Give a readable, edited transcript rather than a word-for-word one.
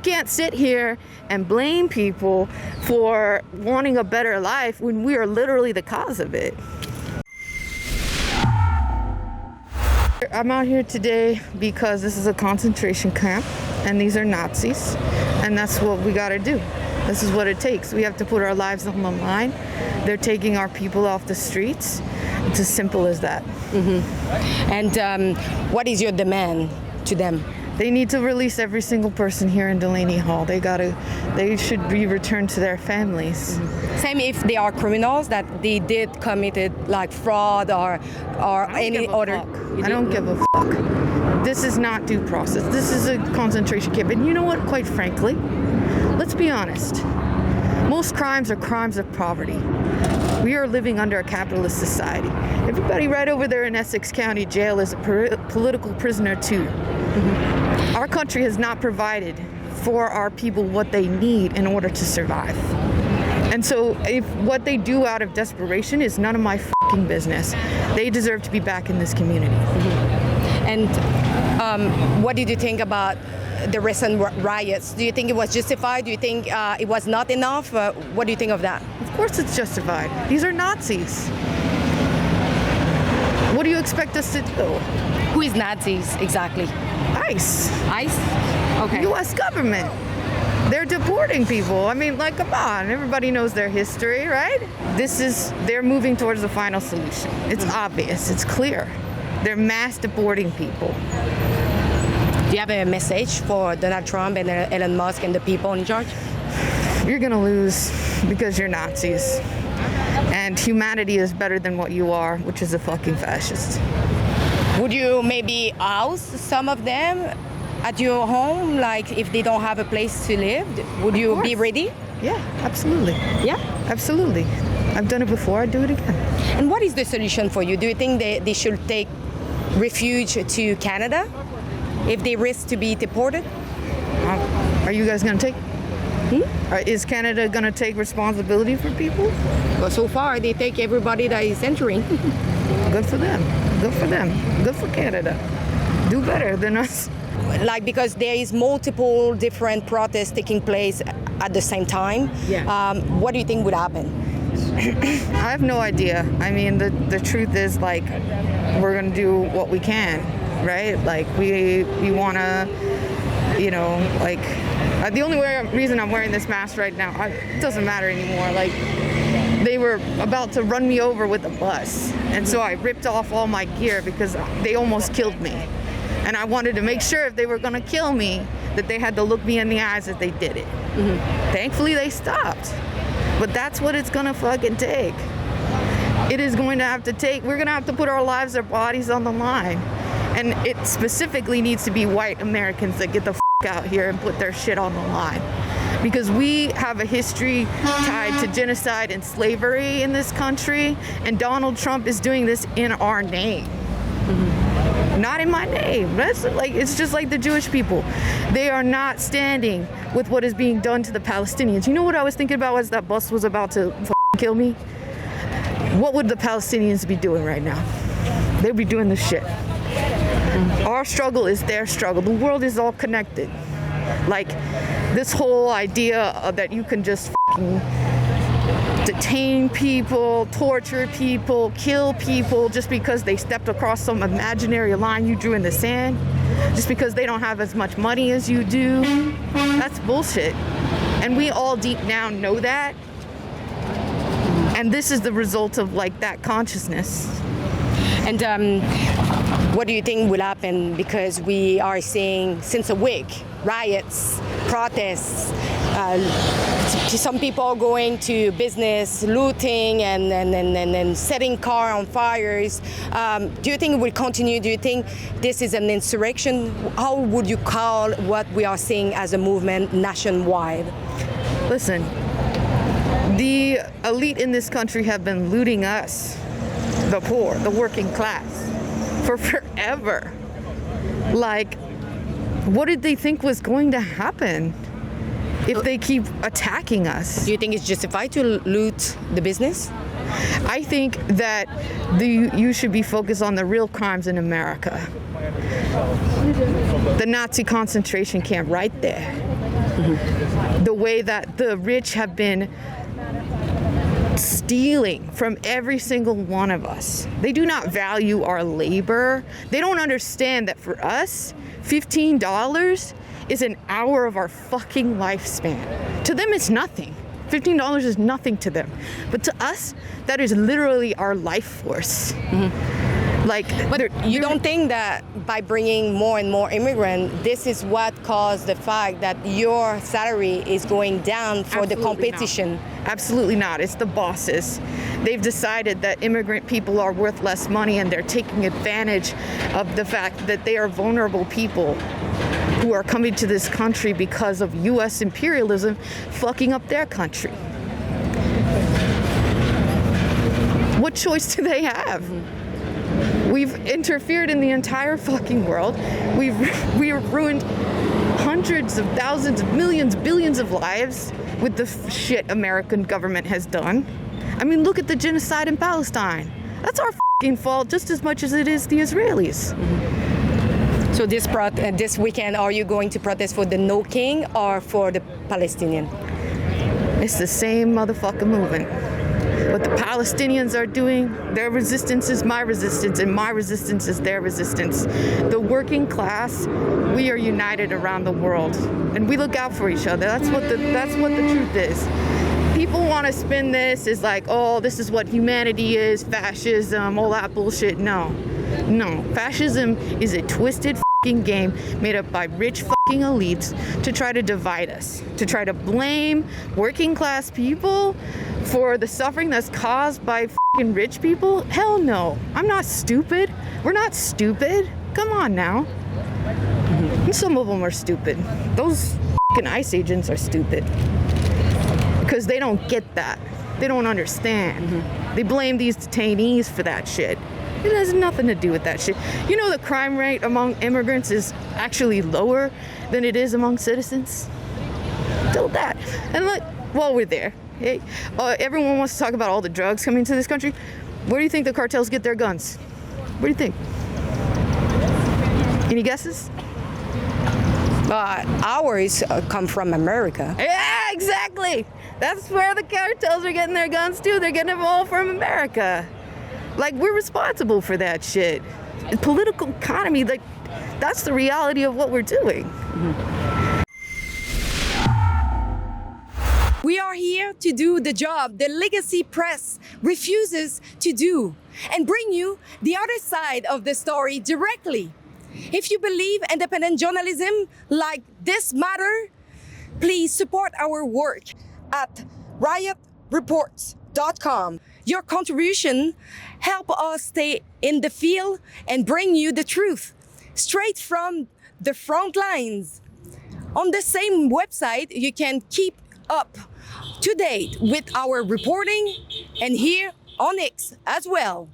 can't sit here and blame people for wanting a better life when we are literally the cause of it. I'm out here today because this is a concentration camp and these are Nazis, and that's what we gotta do. This is what it takes. We have to put our lives on the line. They're taking our people off the streets. It's as simple as that. And what is your demand to them? They need to release every single person here in Delaney Hall. They should be returned to their families. Same if they are criminals that they did committed like fraud or any other. I don't give a fuck. This is not due process. This is a concentration camp. And you know what? Quite frankly, let's be honest. Most crimes are crimes of poverty. We are living under a capitalist society. Everybody right over there in Essex County Jail is a political prisoner too. Our country has not provided for our people what they need in order to survive. And so if what they do out of desperation is none of my fucking business, they deserve to be back in this community. And what did you think about the recent riots? Do you think it was justified? Do you think it was not enough? What do you think of that? Of course it's justified. These are Nazis. What do you expect us to do? Who is Nazis exactly? ICE. ICE? Okay. U.S. government. They're deporting people. I mean, like, come on. Everybody knows their history, right? They're moving towards the final solution. It's obvious. It's clear. They're mass deporting people. Do you have a message for Donald Trump and Elon Musk and the people in charge? You're gonna lose because you're Nazis. And humanity is better than what you are, which is a fucking fascist. Would you maybe house some of them at your home, like if they don't have a place to live? Would you be ready? Yeah, absolutely. Yeah? Absolutely. I've done it before, I'd do it again. And what is the solution for you? Do you think they should take refuge to Canada if they risk to be deported? Are you guys gonna take? Is Canada gonna take responsibility for people? Well, so far they take everybody that is entering. Good for them. Good for them. Good for Canada. Do better than us. Like, because there is multiple different protests taking place at the same time. Yeah. What do you think would happen? I have no idea. I mean, the truth is, like, we're gonna do what we can, right? Like, we wanna, you know, like, the only reason I'm wearing this mask right now, it doesn't matter anymore. Like, they were about to run me over with a bus, and so I ripped off all my gear because they almost killed me. And I wanted to make sure if they were gonna kill me, that they had to look me in the eyes as they did it. Thankfully, they stopped. But that's what it's gonna fucking take. It is going to have to take, we're gonna have to put our lives, our bodies on the line. And it specifically needs to be white Americans that get the out here and put their shit on the line. Because we have a history tied to genocide and slavery in this country, and Donald Trump is doing this in our name. Not in my name. It's just like the Jewish people. They are not standing with what is being done to the Palestinians. You know what I was thinking about as that bus was about to kill me? What would the Palestinians be doing right now? They'd be doing this shit. Our struggle is their struggle. The world is all connected. Like, this whole idea that you can just detain people, torture people, kill people just because they stepped across some imaginary line you drew in the sand, just because they don't have as much money as you do, that's bullshit. And we all deep down know that. And this is the result of, like, that consciousness. And what do you think will happen? Because we are seeing since a week riots, protests, some people going to business, looting and setting car on fires. Do you think it will continue? Do you think this is an insurrection? How would you call what we are seeing as a movement nationwide? Listen, the elite in this country have been looting us, the poor, the working class, for forever. Like, what did they think was going to happen if they keep attacking us? Do you think it's justified to loot the business? I think that you should be focused on the real crimes in America. The Nazi concentration camp right there. The way that the rich have been stealing from every single one of us. They do not value our labor. They don't understand that for us, $15 is an hour of our fucking lifespan. To them, it's nothing. $15 is nothing to them. But to us, that is literally our life force. But you don't think that by bringing more and more immigrants, this is what caused the fact that your salary is going down for the competition? Not. Absolutely not. It's the bosses. They've decided that immigrant people are worth less money, and they're taking advantage of the fact that they are vulnerable people who are coming to this country because of U.S. imperialism fucking up their country. What choice do they have? We've interfered in the entire fucking world. We have ruined hundreds of thousands of millions, billions of lives with the shit American government has done. I mean, look at the genocide in Palestine. That's our fucking fault just as much as it is the Israelis. So this weekend, are you going to protest for the no king or for the Palestinian? It's the same motherfucking movement. What the Palestinians are doing, their resistance is my resistance, and my resistance is their resistance. The working class, we are united around the world, and we look out for each other. That's what the truth is. People want to spin this as like, oh, this is what humanity is, fascism, all that bullshit. No, fascism is a twisted fucking game made up by rich fucking elites to try to divide us, to try to blame working class people for the suffering that's caused by fucking rich people. Hell no. I'm not stupid. We're not stupid. Come on now. And some of them are stupid. Those fucking ICE agents are stupid because they don't get that. They don't understand. They blame these detainees for that shit. It has nothing to do with that shit. You know, the crime rate among immigrants is actually lower than it is among citizens. Still that. And look, while we're there, hey, everyone wants to talk about all the drugs coming to this country. Where do you think the cartels get their guns? What do you think? Any guesses? Ours come from America. Yeah, exactly. That's where the cartels are getting their guns too. They're getting them all from America. Like, we're responsible for that shit. The political economy, like, that's the reality of what we're doing. We are here to do the job the legacy press refuses to do and bring you the other side of the story directly. If you believe independent journalism like this matter, please support our work at riotreports.com. Your contribution help us stay in the field and bring you the truth straight from the front lines. On the same website, you can keep up to date with our reporting and here on X as well.